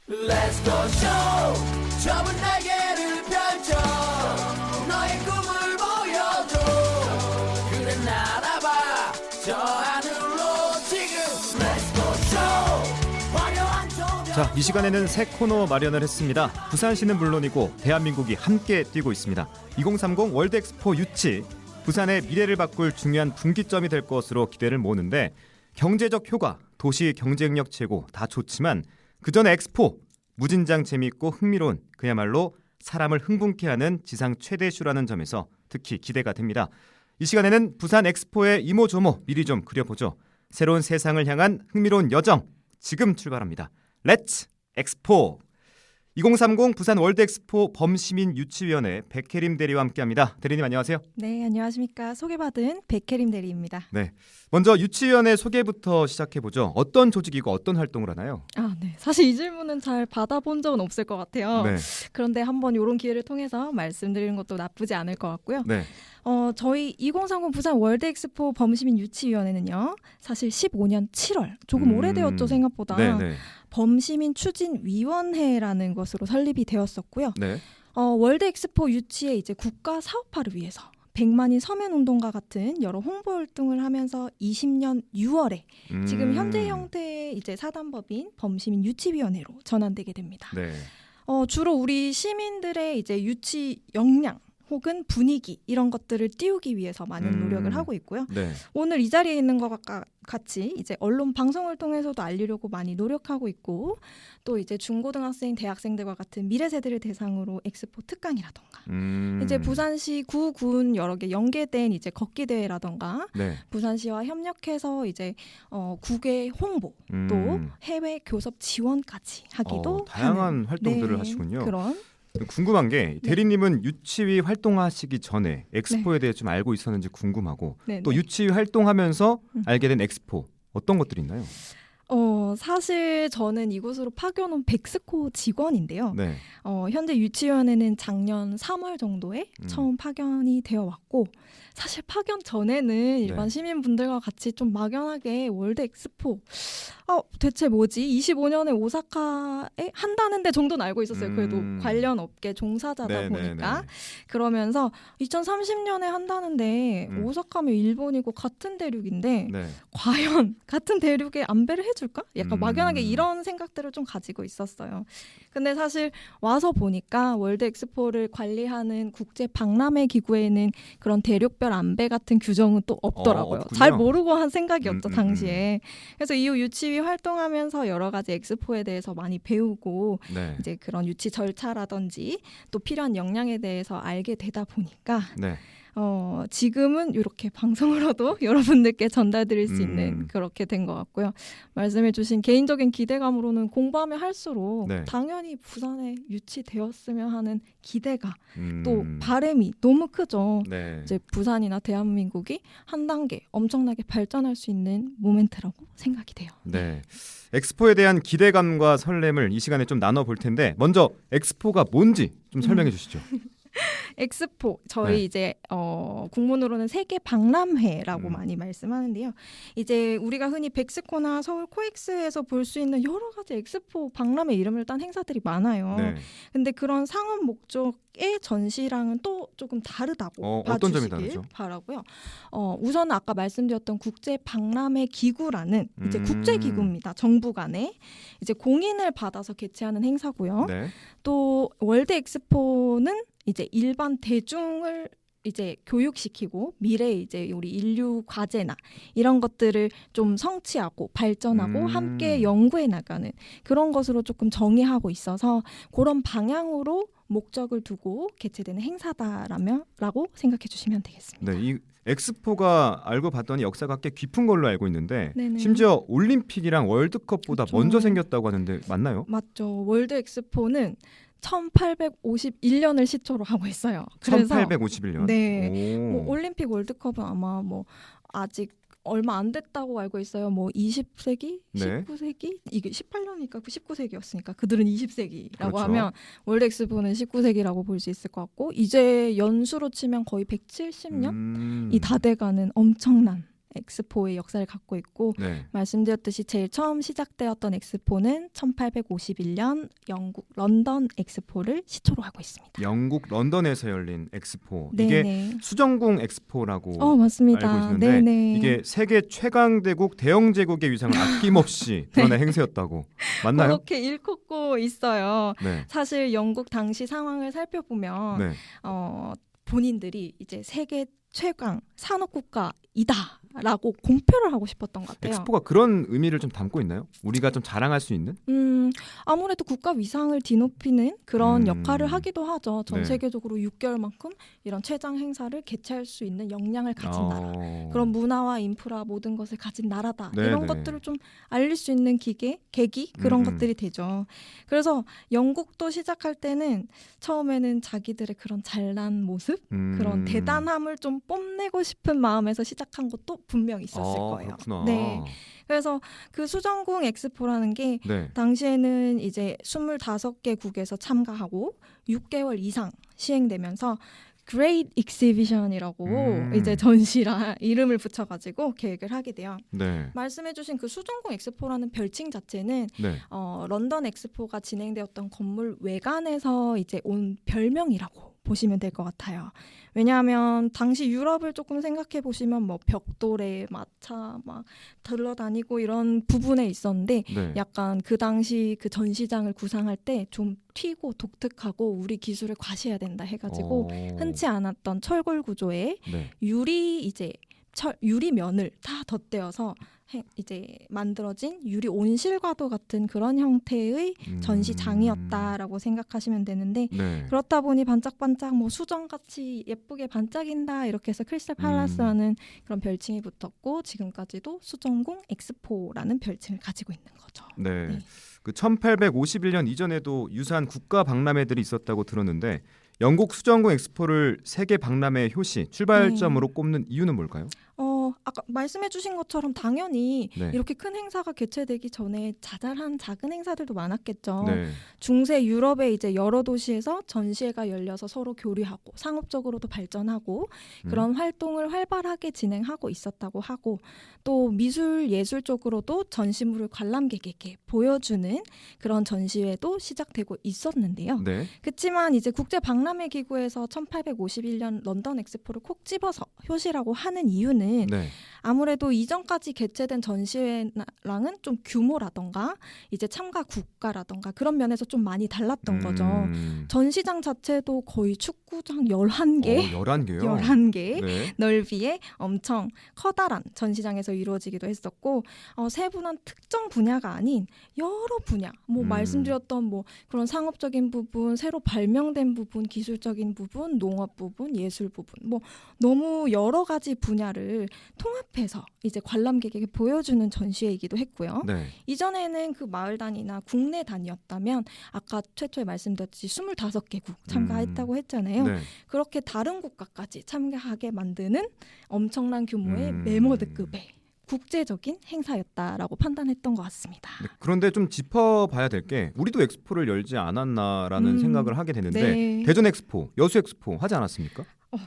Let's go show 좁은 날개를 펼쳐 너의 꿈을 보여줘 그래 날아봐 저 하늘로 지금 Let's go show 화려한 조명 자, 이 시간에는 새 코너 마련을 했습니다. 부산시는 물론이고 대한민국이 함께 뛰고 있습니다. 2030 월드엑스포 유치, 부산의 미래를 바꿀 중요한 분기점이 될 것으로 기대를 모으는데 경제적 효과, 도시 경쟁력 제고 다 좋지만 그 전에 엑스포, 무진장 재미있고 흥미로운 그야말로 사람을 흥분케 하는 지상 최대 쇼라는 점에서 특히 기대가 됩니다. 이 시간에는 부산 엑스포의 이모저모 미리 좀 그려보죠. 새로운 세상을 향한 흥미로운 여정 지금 출발합니다. 렛츠 엑스포! 2030 부산 월드엑스포 범시민유치위원회 백혜림 대리와 함께합니다. 대리님 안녕하세요. 네, 안녕하십니까. 소개받은 백혜림 대리입니다. 네, 먼저 유치위원회 소개부터 시작해보죠. 어떤 조직이고 어떤 활동을 하나요? 네. 사실 이 질문은 잘 받아본 적은 없을 것 같아요. 네. 그런데 한번 이런 기회를 통해서 말씀드리는 것도 나쁘지 않을 것 같고요. 네. 저희 2030 부산 월드엑스포 범시민유치위원회는요. 사실 15년 7월, 조금 오래되었죠, 생각보다. 네. 범시민추진위원회라는 것으로 설립이 되었었고요. 네. 월드엑스포 유치의 이제 국가 사업화를 위해서 100만인 서면운동과 같은 여러 홍보 활동을 하면서 20년 6월에 지금 현재 형태의 이제 사단법인 범시민유치위원회로 전환되게 됩니다. 네. 주로 우리 시민들의 이제 유치 역량 혹은 분위기 이런 것들을 띄우기 위해서 많은 노력을 하고 있고요. 네. 오늘 이 자리에 있는 것과 같이 이제 언론 방송을 통해서도 알리려고 많이 노력하고 있고 또 이제 중고등학생, 대학생들과 같은 미래 세대를 대상으로 엑스포 특강이라던가 이제 부산시 구군 여러 개 연계된 이제 걷기 대회라던가 네. 부산시와 협력해서 이제 국외 홍보 또 해외 교섭 지원까지 하기도 다양한 하는, 활동들을 하시군요. 그런 궁금한 게 대리님은 유치위 활동하시기 전에 엑스포에 대해 좀 알고 있었는지 궁금하고 또 유치위 활동하면서 알게 된 엑스포 어떤 것들이 있나요? 사실 저는 이곳으로 파견 온 백스코 직원인데요. 네. 현재 유치위원회는 작년 3월 정도에 처음 파견이 되어 왔고 사실 파견 전에는 일반 시민분들과 같이 좀 막연하게 월드 엑스포 대체 뭐지? 25년에 오사카에 한다는데 정도는 알고 있었어요. 그래도 관련 업계 종사자다 보니까. 그러면서 2030년에 한다는데 오사카면 일본이고 같은 대륙인데 과연 같은 대륙에 안배를 해줄까? 약간 막연하게 이런 생각들을 좀 가지고 있었어요. 근데 사실 와서 보니까 월드 엑스포를 관리하는 국제 박람회 기구에는 그런 대륙별 안배 같은 규정은 또 없더라고요. 잘 모르고 한 생각이었죠, 당시에. 그래서 이후 유치위 활동하면서 여러 가지 엑스포에 대해서 많이 배우고 이제 그런 유치 절차라든지 또 필요한 역량에 대해서 알게 되다 보니까 지금은 이렇게 방송으로도 여러분들께 전달드릴 수 있는 그렇게 된 것 같고요. 말씀해주신 개인적인 기대감으로는 공부하면 할수록 당연히 부산에 유치되었으면 하는 기대가 또 바람이 너무 크죠. 이제 부산이나 대한민국이 한 단계 엄청나게 발전할 수 있는 모멘트라고 생각이 돼요. 네. 엑스포에 대한 기대감과 설렘을 이 시간에 좀 나눠볼 텐데 먼저 엑스포가 뭔지 좀 설명해 주시죠. 엑스포 저희 이제 국문으로는 세계 박람회라고 많이 말씀하는데요. 이제 우리가 흔히 백스코나 서울 코엑스에서 볼 수 있는 여러 가지 엑스포 박람회 이름을 딴 행사들이 많아요. 근데 그런 상업 목적의 전시랑은 또 조금 다르다고 어떤 점이 봐주시길 다르죠? 바라고요. 우선 아까 말씀드렸던 국제 박람회 기구라는 이제 국제 기구입니다. 정부 간에 이제 공인을 받아서 개최하는 행사고요. 또 월드 엑스포는 이제 일반 대중을 이제 교육시키고 미래에 이제 우리 인류 과제나 이런 것들을 좀 성취하고 발전하고 함께 연구해 나가는 그런 것으로 조금 정의하고 있어서 그런 방향으로 목적을 두고 개최되는 행사다라고 생각해 주시면 되겠습니다. 네, 이 엑스포가 알고 봤더니 역사가 꽤 깊은 걸로 알고 있는데 심지어 올림픽이랑 월드컵보다 먼저 생겼다고 하는데 맞나요? 맞죠. 월드 엑스포는 1851년을 시초로 하고 있어요. 그래서 1851년. 네. 뭐 올림픽 월드컵은 아마 뭐 아직 얼마 안 됐다고 알고 있어요. 뭐 20세기, 19세기 이게 18년이니까 19세기였으니까 그들은 20세기라고 하면 월드 엑스포는 19세기라고 볼 수 있을 것 같고 이제 연수로 치면 거의 170년이 다 돼가는 엄청난 엑스포의 역사를 갖고 있고 네. 말씀드렸듯이 제일 처음 시작되었던 엑스포는 1851년 영국 런던 엑스포를 시초로 하고 있습니다. 영국 런던에서 열린 엑스포. 네, 이게 네. 수정궁 엑스포라고 맞습니다. 알고 있는데 네네. 이게 세계 최강대국 대영 제국의 위상을 아낌없이 드러낸 행사였다고 맞나요? 그렇게 일컫고 있어요. 네. 사실 영국 당시 상황을 살펴보면 네. 본인들이 이제 세계 최강 산업국가이다라고 공표를 하고 싶었던 것 같아요. 엑스포가 그런 의미를 좀 담고 있나요? 우리가 좀 자랑할 수 있는? 아무래도 국가 위상을 뒤높이는 그런 역할을 하기도 하죠. 전 네. 세계적으로 6개월만큼 이런 최장 행사를 개최할 수 있는 역량을 가진 나라. 어... 그런 문화와 인프라 모든 것을 가진 나라다. 네, 이런 네. 것들을 좀 알릴 수 있는 계기 그런 것들이 되죠. 그래서 영국도 시작할 때는 처음에는 자기들의 그런 잘난 모습, 그런 대단함을 좀 뽐내고 싶은 마음에서 시작한 것도 분명히 있었을 거예요. 그렇구나. 네. 그래서 그 수정궁 엑스포라는 게 네. 당시에는 이제 25개국에서 참가하고 6개월 이상 시행되면서 Great Exhibition이라고 이제 전시라 이름을 붙여가지고 계획을 하게 돼요. 네. 말씀해주신 그 수정궁 엑스포라는 별칭 자체는 네. 런던 엑스포가 진행되었던 건물 외관에서 이제 온 별명이라고 보시면 될 것 같아요. 왜냐하면 당시 유럽을 조금 생각해 보시면 뭐 벽돌에 마차 막 들러다니고 이런 부분에 있었는데 네. 약간 그 당시 그 전시장을 구상할 때 좀 튀고 독특하고 우리 기술을 과시해야 된다 해가지고 흔치 않았던 철골 구조에 네. 유리면을 다 덧대어서 이제 만들어진 유리 온실과도 같은 그런 형태의 전시장이었다라고 생각하시면 되는데 네. 그렇다 보니 반짝반짝 뭐 수정같이 예쁘게 반짝인다 이렇게 해서 크리스탈 팔라스라는 그런 별칭이 붙었고 지금까지도 수정궁 엑스포라는 별칭을 가지고 있는 거죠. 네. 네. 그 1851년 이전에도 유사한 국가 박람회들이 있었다고 들었는데 영국 수정궁 엑스포를 세계 박람회 효시 출발점으로 꼽는 이유는 뭘까요? 아까 말씀해주신 것처럼 당연히 네. 이렇게 큰 행사가 개최되기 전에 자잘한 작은 행사들도 많았겠죠. 네. 중세 유럽의 이제 여러 도시에서 전시회가 열려서 서로 교류하고 상업적으로도 발전하고 그런 활동을 활발하게 진행하고 있었다고 하고 또 미술 예술 쪽으로도 전시물을 관람객에게 보여주는 그런 전시회도 시작되고 있었는데요. 네. 그렇지만 이제 국제 박람회 기구에서 1851년 런던 엑스포를 콕 집어서 효시라고 하는 이유는 네. 아무래도 이전까지 개최된 전시회랑은 좀 규모라던가 이제 참가 국가라던가 그런 면에서 좀 많이 달랐던 거죠. 전시장 자체도 거의 축구장 11개, 11개요? 11개 네. 넓이에 엄청 커다란 전시장에서 이루어지기도 했었고 세분한 특정 분야가 아닌 여러 분야, 뭐 말씀드렸던 뭐 그런 상업적인 부분, 새로 발명된 부분, 기술적인 부분, 농업 부분, 예술 부분, 뭐 너무 여러 가지 분야를 통합해서 이제 관람객에게 보여주는 전시회이기도 했고요. 네. 이전에는 그 마을 단위나 국내 단위였다면 아까 최초에 말씀드렸듯이 25개국 참가했다고 했잖아요. 네. 그렇게 다른 국가까지 참가하게 만드는 엄청난 규모의 메모드급의 국제적인 행사였다라고 판단했던 것 같습니다. 네, 그런데 좀 짚어봐야 될 게 우리도 엑스포를 열지 않았나라는 생각을 하게 되는데 네. 대전 엑스포, 여수 엑스포 하지 않았습니까?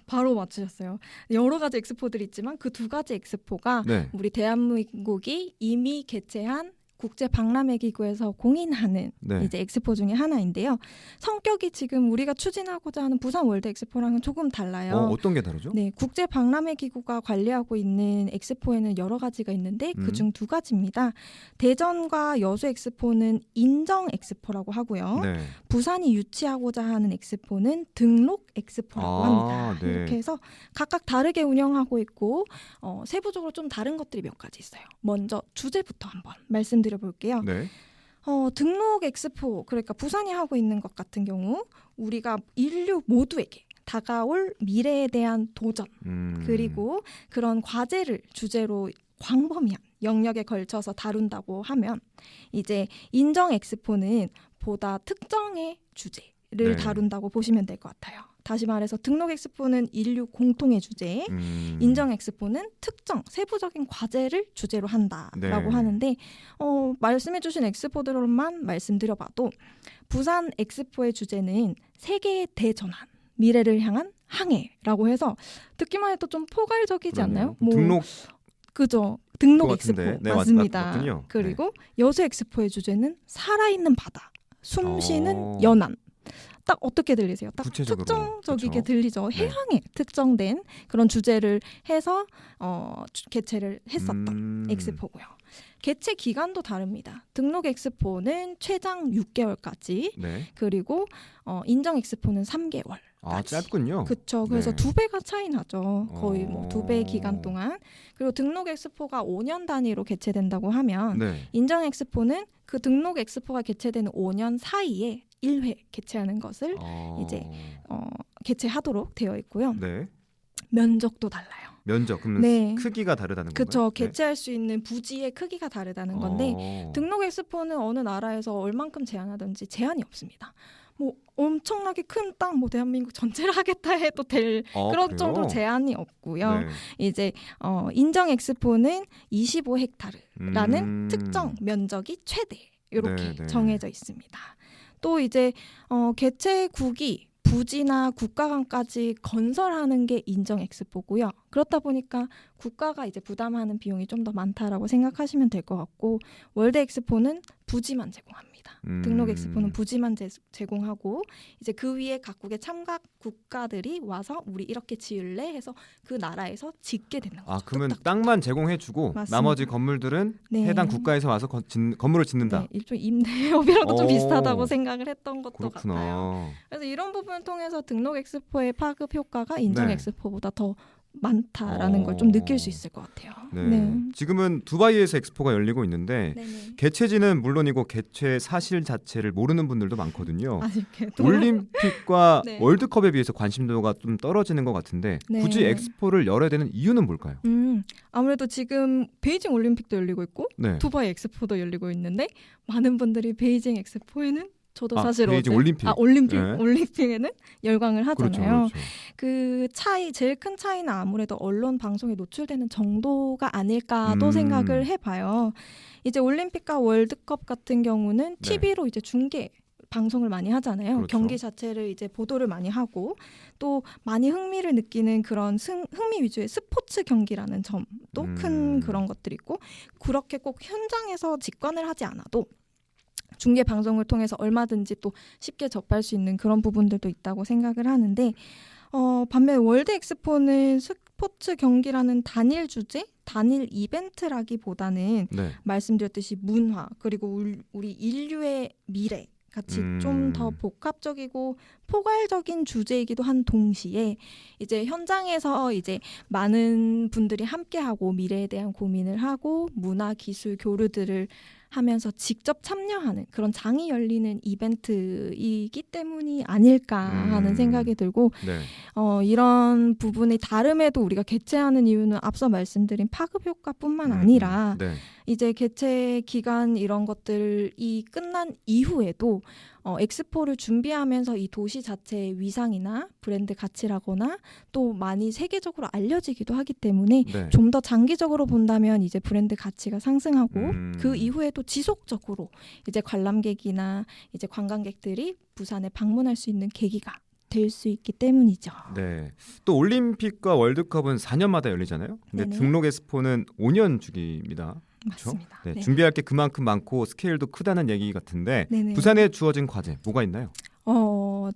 바로 맞추셨어요. 여러 가지 엑스포들이 있지만 그 두 가지 엑스포가 네. 우리 대한민국이 이미 개최한 국제 박람회 기구에서 공인하는 네. 이제 엑스포 중에 하나인데요. 성격이 지금 우리가 추진하고자 하는 부산 월드 엑스포랑은 조금 달라요. 어떤 게 다르죠? 네, 국제 박람회 기구가 관리하고 있는 엑스포에는 여러 가지가 있는데 그중 두 가지입니다. 대전과 여수 엑스포는 인정 엑스포라고 하고요. 네. 부산이 유치하고자 하는 엑스포는 등록 엑스포라고 합니다. 네. 이렇게 해서 각각 다르게 운영하고 있고 세부적으로 좀 다른 것들이 몇 가지 있어요. 먼저 주제부터 한번 말씀드려볼게요. 네. 등록 엑스포, 그러니까 부산이 하고 있는 것 같은 경우 우리가 인류 모두에게 다가올 미래에 대한 도전 그리고 그런 과제를 주제로 광범위한 영역에 걸쳐서 다룬다고 하면 이제 인정 엑스포는 보다 특정의 주제를 네. 다룬다고 보시면 될 것 같아요. 다시 말해서 등록 엑스포는 인류 공통의 주제, 인정 엑스포는 특정 세부적인 과제를 주제로 한다라고 네. 하는데 말씀해주신 엑스포들만 말씀드려봐도 부산 엑스포의 주제는 세계의 대전환, 미래를 향한 항해라고 해서 듣기만 해도 좀 포괄적이지 않나요? 등록 그죠. 등록 그거 엑스포 같은데. 네, 맞습니다. 맞군요. 그리고 여수 엑스포의 주제는 살아있는 바다, 숨쉬는 어. 연안. 딱 어떻게 들리세요? 딱 구체적으로. 특정적이게 그쵸. 들리죠. 네. 해양에 특정된 그런 주제를 해서 개최를 했었던 엑스포고요. 개최 기간도 다릅니다. 등록 엑스포는 최장 6개월까지, 네. 그리고 인정 엑스포는 3개월. 아, 짧군요. 그렇죠. 그래서 네. 2배가 차이 나죠. 거의 어. 2배 기간 동안. 그리고 등록 엑스포가 5년 단위로 개최된다고 하면 네. 인정 엑스포는 그 등록 엑스포가 개최되는 5년 사이에 1회 개최하는 것을 이제 개최하도록 되어 있고요. 네. 면적도 달라요. 면적 그러면 네. 크기가 다르다는 건가요? 그렇죠. 네. 개최할 수 있는 부지의 크기가 다르다는 건데 등록 엑스포는 어느 나라에서 얼만큼 제한하든지 제한이 없습니다. 뭐 엄청나게 큰 땅, 뭐 대한민국 전체를 하겠다 해도 될 그런 그래요? 정도로 제한이 없고요. 네. 이제 인정 엑스포는 25헥타르라는 특정 면적이 최대 이렇게 네, 네. 정해져 있습니다. 또 이제 개최국이 부지나 국가 간까지 건설하는 게 인정 엑스포고요. 그렇다 보니까 국가가 이제 부담하는 비용이 좀 더 많다라고 생각하시면 될 것 같고, 월드 엑스포는 부지만 제공합니다. 등록 엑스포는 부지만 제공하고 이제 그 위에 각국의 참가 국가들이 와서 우리 이렇게 지을래 해서 그 나라에서 짓게 되는 거죠. 아, 그러면 뚝딱. 땅만 제공해주고 맞습니다. 나머지 건물들은 네. 해당 국가에서 와서 건물을 짓는다. 네, 일종 임대업이랑도 좀 오. 비슷하다고 생각을 했던 것도 그렇구나. 같아요. 그래서 이런 부분을 통해서 등록 엑스포의 파급 효과가 인정 네. 엑스포보다 더 많다라는 걸 좀 느낄 수 있을 것 같아요. 네. 지금은 두바이에서 엑스포가 열리고 있는데 네네. 개최지는 물론이고 개최 사실 자체를 모르는 분들도 많거든요. 아쉽게도. 올림픽과 네. 월드컵에 비해서 관심도가 좀 떨어지는 것 같은데 네. 굳이 엑스포를 열어야 되는 이유는 뭘까요? 아무래도 지금 베이징 올림픽도 열리고 있고 네. 두바이 엑스포도 열리고 있는데 많은 분들이 베이징 엑스포에는 저도 아, 사실 베이징 어제 올림픽. 네. 올림픽에는 열광을 하잖아요. 그렇죠. 그 차이, 제일 큰 차이는 아무래도 언론 방송에 노출되는 정도가 아닐까도 생각을 해봐요. 이제 올림픽과 월드컵 같은 경우는 네. TV로 이제 중계 방송을 많이 하잖아요. 그렇죠. 경기 자체를 이제 보도를 많이 하고 또 많이 흥미를 느끼는 그런 흥미 위주의 스포츠 경기라는 점도 큰 그런 것들이 있고, 그렇게 꼭 현장에서 직관을 하지 않아도 중계 방송을 통해서 얼마든지 또 쉽게 접할 수 있는 그런 부분들도 있다고 생각을 하는데, 반면 월드 엑스포는 스포츠 경기라는 단일 주제, 단일 이벤트라기보다는 네. 말씀드렸듯이 문화 그리고 우리 인류의 미래 같이 좀 더 복합적이고 포괄적인 주제이기도 한 동시에 이제 현장에서 이제 많은 분들이 함께하고 미래에 대한 고민을 하고 문화 기술 교류들을 하면서 직접 참여하는 그런 장이 열리는 이벤트이기 때문이 아닐까 하는 생각이 들고, 네. 이런 부분이 다름에도 우리가 개최하는 이유는 앞서 말씀드린 파급 효과뿐만 아니라 네. 이제 개최 기간 이런 것들이 끝난 이후에도 엑스포를 준비하면서 이 도시 자체의 위상이나 브랜드 가치라거나 또 많이 세계적으로 알려지기도 하기 때문에 네. 좀 더 장기적으로 본다면 이제 브랜드 가치가 상승하고 그 이후에도 지속적으로 이제 관람객이나 이제 관광객들이 부산에 방문할 수 있는 계기가 될 수 있기 때문이죠. 네. 또 올림픽과 월드컵은 4년마다 열리잖아요. 근데 네네. 등록 엑스포는 5년 주기입니다. 그렇죠? 맞습니다. 네, 네. 준비할 게 그만큼 많고 스케일도 크다는 얘기 같은데 네네. 부산에 주어진 과제 뭐가 있나요?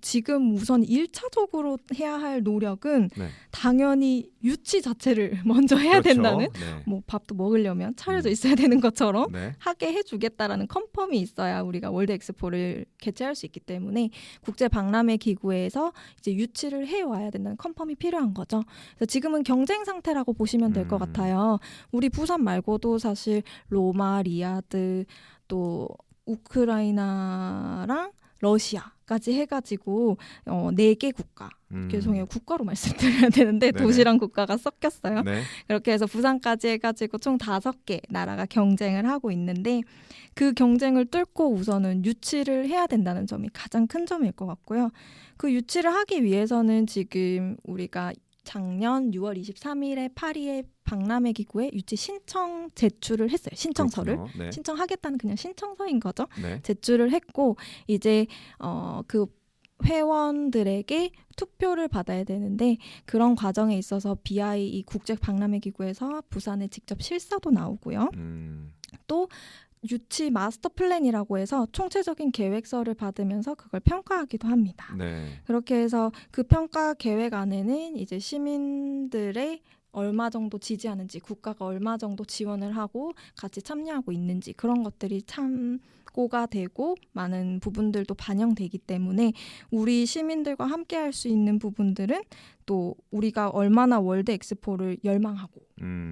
지금 우선 1차적으로 해야 할 노력은 네. 당연히 유치 자체를 먼저 해야 그렇죠. 된다는, 네. 뭐 밥도 먹으려면 차려져 있어야 되는 것처럼 네. 하게 해주겠다라는 컨펌이 있어야 우리가 월드 엑스포를 개최할 수 있기 때문에 국제 박람회 기구에서 이제 유치를 해와야 된다는 컨펌이 필요한 거죠. 그래서 지금은 경쟁 상태라고 보시면 될 것 같아요. 우리 부산 말고도 사실 로마, 리야드, 또 우크라이나랑 러시아까지 해가지고 4개 국가, 죄송해요, 국가로 말씀드려야 되는데 네네. 도시랑 국가가 섞였어요. 네. 그렇게 해서 부산까지 해가지고 총 5개 나라가 경쟁을 하고 있는데, 그 경쟁을 뚫고 우선은 유치를 해야 된다는 점이 가장 큰 점일 것 같고요. 그 유치를 하기 위해서는 지금 우리가 작년 6월 23일에 파리의 박람회 기구에 유치 신청 제출을 했어요. 신청서를. 그렇군요. 네. 신청하겠다는 그냥 신청서인 거죠. 네. 제출을 했고 이제 그 회원들에게 투표를 받아야 되는데 그런 과정에 있어서 BI 이 국제박람회기구에서 부산에 직접 실사도 나오고요. 또 유치 마스터 플랜이라고 해서 총체적인 계획서를 받으면서 그걸 평가하기도 합니다. 네. 그렇게 해서 그 평가 계획 안에는 이제 시민들의 얼마 정도 지지하는지, 국가가 얼마 정도 지원을 하고 같이 참여하고 있는지 그런 것들이 참고가 되고 많은 부분들도 반영되기 때문에 우리 시민들과 함께 할 수 있는 부분들은 또 우리가 얼마나 월드 엑스포를 열망하고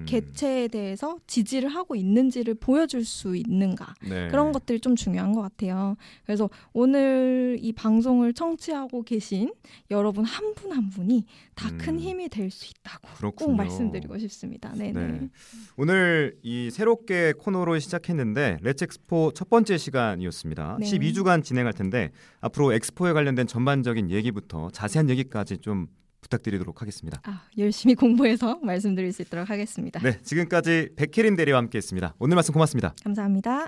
개최에 대해서 지지를 하고 있는지를 보여줄 수 있는가 네. 그런 것들이 좀 중요한 것 같아요. 그래서 오늘 이 방송을 청취하고 계신 여러분 한 분 한 분이 다 큰 힘이 될 수 있다고 그렇군요. 꼭 말씀드리고 싶습니다. 네네. 네. 오늘 이 새롭게 코너로 시작했는데 렛츠 엑스포 첫 번째 시간이었습니다. 네. 12주간 진행할 텐데 앞으로 엑스포에 관련된 전반적인 얘기부터 자세한 얘기까지 좀 부탁드리도록 하겠습니다. 열심히 공부해서 말씀드릴 수 있도록 하겠습니다. 네, 지금까지 백혜림 대리와 함께했습니다. 오늘 말씀 고맙습니다. 감사합니다.